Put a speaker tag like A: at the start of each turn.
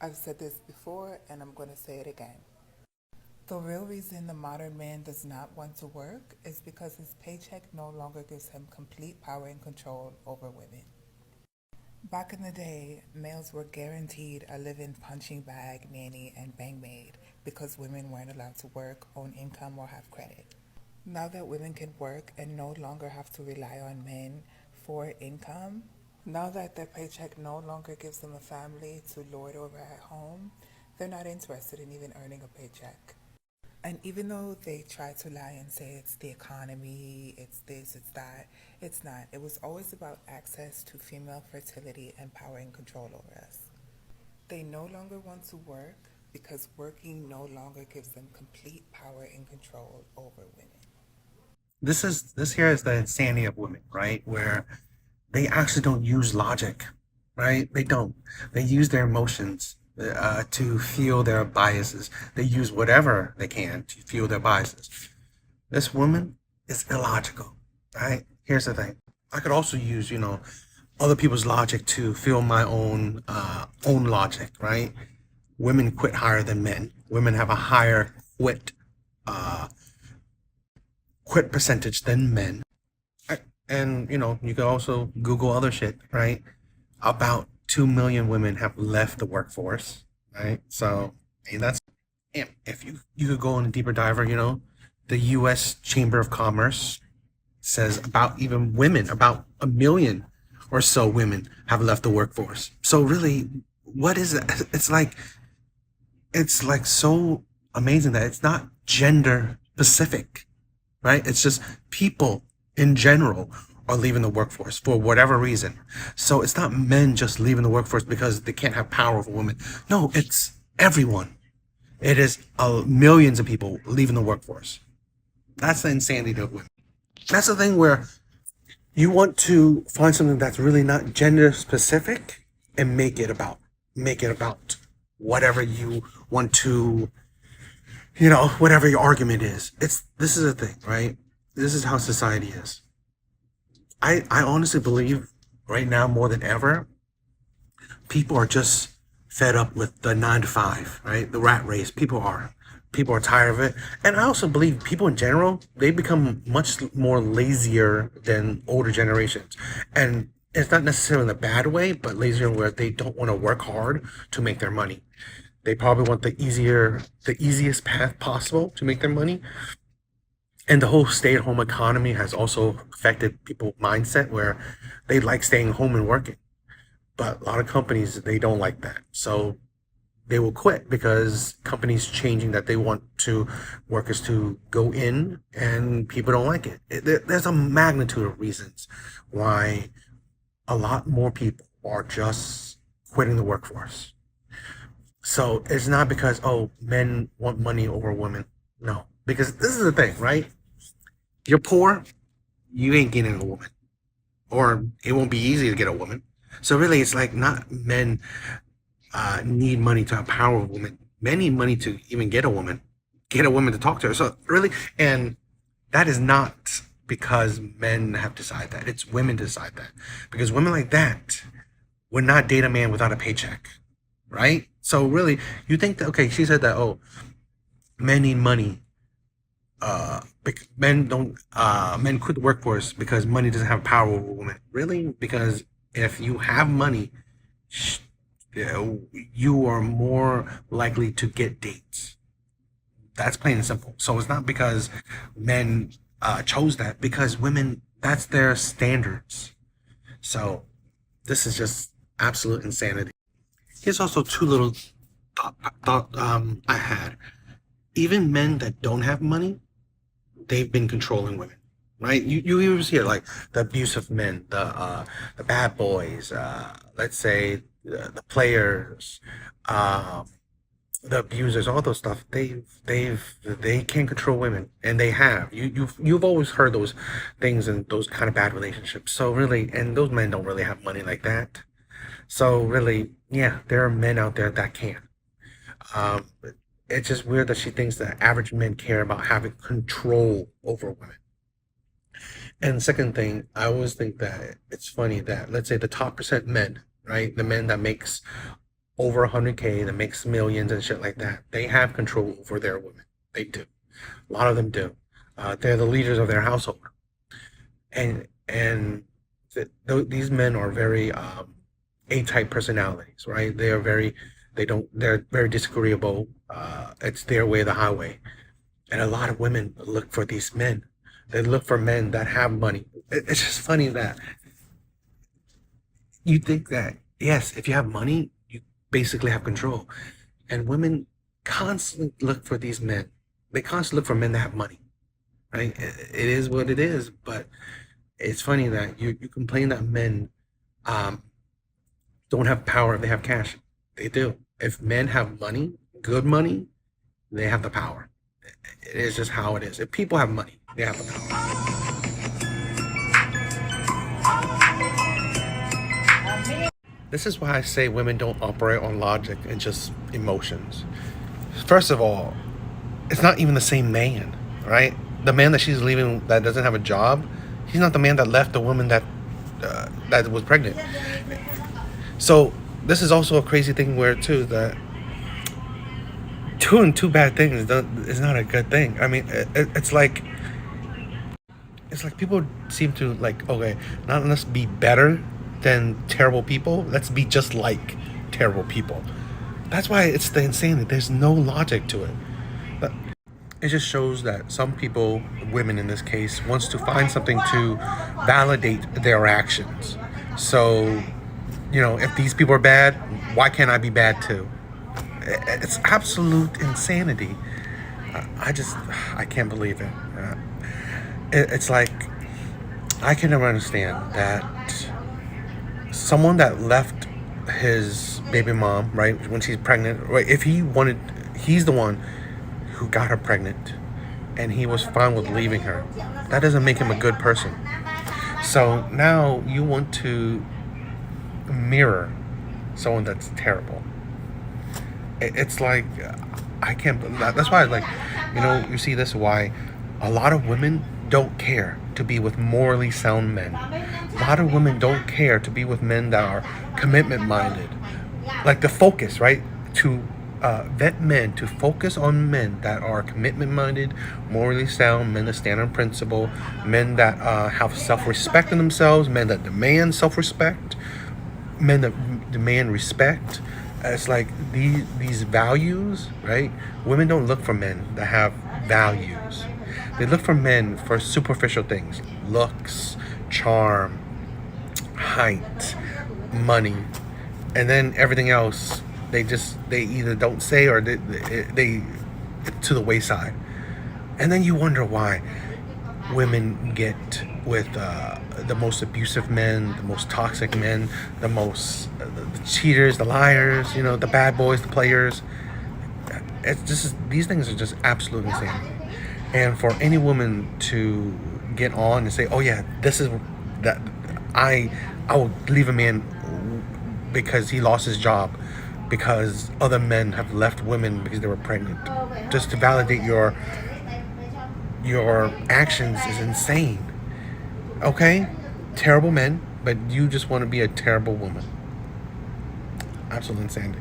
A: I've said this before and I'm going to say it again. The real reason the modern man does not want to work is because his paycheck no longer gives him complete power and control over women. Back in the day, males were guaranteed a live-in punching bag, nanny, and bang maid because women weren't allowed to work, own income, or have credit. Now that women can work and no longer have to rely on men for income, now that their paycheck no longer gives them a family to lord over at home, they're not interested in even earning a paycheck. And even though they try to lie and say it's the economy, it's this, it's that, it's not. It was always about access to female fertility and power and control over us. They no longer want to work because working no longer gives them complete power and control over women.
B: This here is the insanity of women, right? Where they actually don't use logic, right? They don't. They use their emotions to fuel their biases. They use whatever they can to fuel their biases. This woman is illogical, right? Here's the thing. I could also use, other people's logic to fuel my own logic, right? Women quit higher than men. Women have a higher uh, quit percentage than men. And you can also Google other shit, right? About 2 million women have left the workforce, right? So, and that's if you could go on a deeper diver, the U.S. Chamber of Commerce says about even women, about 1 million or so women have left the workforce. So really, what is it? It's like so amazing that it's not gender specific, right? It's just people in general are leaving the workforce for whatever reason. So it's not men just leaving the workforce because they can't have power over women. No, it's everyone. It is millions of people leaving the workforce. That's the insanity of women. That's the thing where you want to find something that's really not gender specific and make it about whatever you want to, whatever your argument is. This is the thing, right? This is how society is. I honestly believe right now more than ever, people are just fed up with the 9 to 5, right? The rat race. People are tired of it. And I also believe people in general, they become much more lazier than older generations. And it's not necessarily in a bad way, but lazier where they don't want to work hard to make their money. They probably want the easiest path possible to make their money. And the whole stay-at-home economy has also affected people's mindset where they like staying home and working. But a lot of companies, they don't like that. So they will quit because companies changing that they want to workers to go in and people don't like it. There's a magnitude of reasons why a lot more people are just quitting the workforce. So it's not because, oh, men want money over women. No, because this is the thing, right? You're poor, you ain't getting a woman, or it won't be easy to get a woman. So really, it's like not men need money to have power over women. Men need money to even get a woman to talk to her. So really, and that is not because men have decided that. It's women decide that because women like that would not date a man without a paycheck, right? So really, you think that okay? She said that men need money. Men quit the workforce because money doesn't have power over women. Really? Because if you have money, sh- you are more likely to get dates. That's plain and simple. So it's not because men chose that, because women, that's their standards. So this is just absolute insanity. Here's also two little thought I had. Even men that don't have money, they've been controlling women, right? You always hear like the abusive men, the bad boys, let's say the players, um, the abusers, all those stuff. They can control women, and they have. You've always heard those things and those kind of bad relationships. So really, and those men don't really have money like that. So really, yeah, there are men out there that can. Um, it's just weird that she thinks that average men care about having control over women. And the second thing, I always think that it's funny that let's say the top percent men, right, the men that makes over 100K that makes millions and shit like that, they have control over their women. They do. A lot of them do. They're the leaders of their household, and these men are very A-type personalities, right? They are very, they don't, they're very disagreeable. It's their way or the highway, and a lot of women look for these men. They look for men that have money. It's just funny that you think that, yes, if you have money, you basically have control. And women constantly look for these men. They constantly look for men that have money, right? It is what it is. But it's funny that you complain that men um, don't have power if they have cash. They do. If men have money, good money, they have the power. It is just how it is. If people have money, they have the power. This is why I say women don't operate on logic and just emotions. First of all, it's not even the same man, right? The man that she's leaving that doesn't have a job, he's not the man that left the woman that was pregnant. So this is also a crazy thing where too that doing two bad things is not a good thing. I mean, it's like people seem to like, okay, not let's be better than terrible people, let's be just like terrible people. That's why it's the insanity. There's no logic to it. But it just shows that some people, women in this case, wants to find something to validate their actions. So, if these people are bad, why can't I be bad too? It's absolute insanity. I can't believe it. It's like, I can never understand that someone that left his baby mom, right, when she's pregnant, right, if he's the one who got her pregnant and he was fine with leaving her, that doesn't make him a good person. So now you want to mirror someone that's terrible. It's like, I can't, that's why, like, you see this, why a lot of women don't care to be with morally sound men. A lot of women don't care to be with men that are commitment minded. Like the focus, right? To vet men, to focus on men that are commitment minded, morally sound, men that stand on principle, men that have self respect in themselves, men that demand self respect, men that demand respect. It's like these values, right? Women don't look for men that have values. They look for men for superficial things: looks, charm, height, money, and then everything else they either don't say or they to the wayside. And then you wonder why women get with the most abusive men, the most toxic men, the cheaters, the liars, the bad boys, the players. It's just, these things are just absolutely insane. And for any woman to get on and say, "Oh yeah, this is that I will leave a man because he lost his job, because other men have left women because they were pregnant," just to validate your actions is insane. Okay, terrible men, but you just want to be a terrible woman. Absolute insanity.